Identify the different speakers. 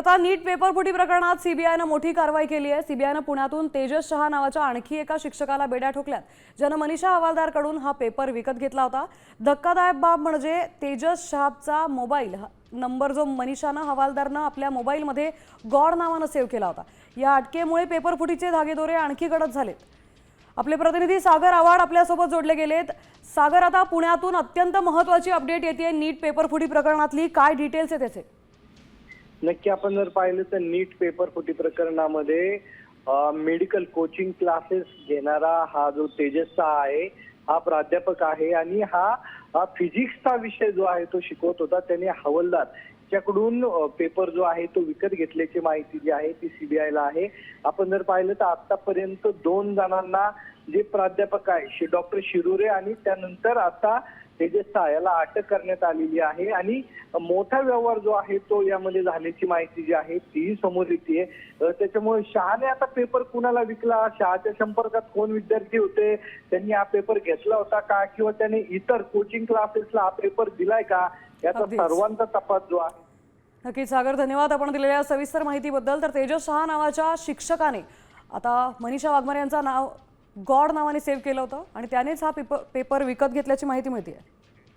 Speaker 1: आता नीट पेपरफुटी प्रकरणात सीबीआयनं मोठी कारवाई केली आहे। सीबीआयनं पुण्यातून तेजस शहा नावाच्या आणखी एका शिक्षकाला बेड्या ठोकल्यात, ज्यानं मनीषा हवालदारकडून हा पेपर विकत घेतला होता। धक्कादायक बाब म्हणजे तेजस शहाचा मोबाईल नंबर जो मनीषानं हवालदारनं आपल्या मोबाईलमध्ये गॉड नावानं सेव्ह केला होता। या अटकेमुळे पेपरफुटीचे धागेदोरे आणखी गडद झालेत। आपले प्रतिनिधी सागर आव्हाड आपल्यासोबत जोडले गेलेत। सागर, आता पुण्यातून अत्यंत महत्त्वाची अपडेट येते नीट पेपरफुटी प्रकरणातली, काय डिटेल्स आहेत त्याचे?
Speaker 2: नक्की आपण जर पाहिलं तर नीट पेपरफुटी प्रकरणामध्ये मेडिकल कोचिंग क्लासेस घेणारा हा जो तेजस आहे हा प्राध्यापक आहे आणि हा फिजिक्सचा विषय जो आहे तो शिकवत होता। त्याने हवालदार च्याकडून पेपर जो आहे तो विकत घेतल्याची माहिती जी आहे ती सीबीआयला आहे। आपण जर पाहिलं तर आतापर्यंत 2 जणांना जे प्राध्यापक आहे डॉक्टर शिरुरे आणि त्यानंतर आता तेजस याला अटक करण्यात आलेली आहे आणि मोठा व्यवहार जो आहे तो यामध्ये झाल्याची माहिती जी आहे ती समोर येते। त्याच्यामुळे शहाने आता पेपर कुणाला विकला, शहाच्या संपर्कात कोण विद्यार्थी होते, त्यांनी हा पेपर घेतला होता का किंवा त्याने इतर कोचिंग क्लासेसला हा पेपर दिलाय का, याचा सर्वांचा तपास जो आहे।
Speaker 1: नक्कीच सागर, धन्यवाद आपण दिलेल्या सविस्तर माहितीबद्दल। तर तेजस शहा नावाच्या शिक्षकाने आता मनीषा वाघमारे यांचं नाव गॉड नावाने सेव्ह केलं होतं आणि त्यानेच हा पेपर विकत घेतल्याची माहिती मिळते।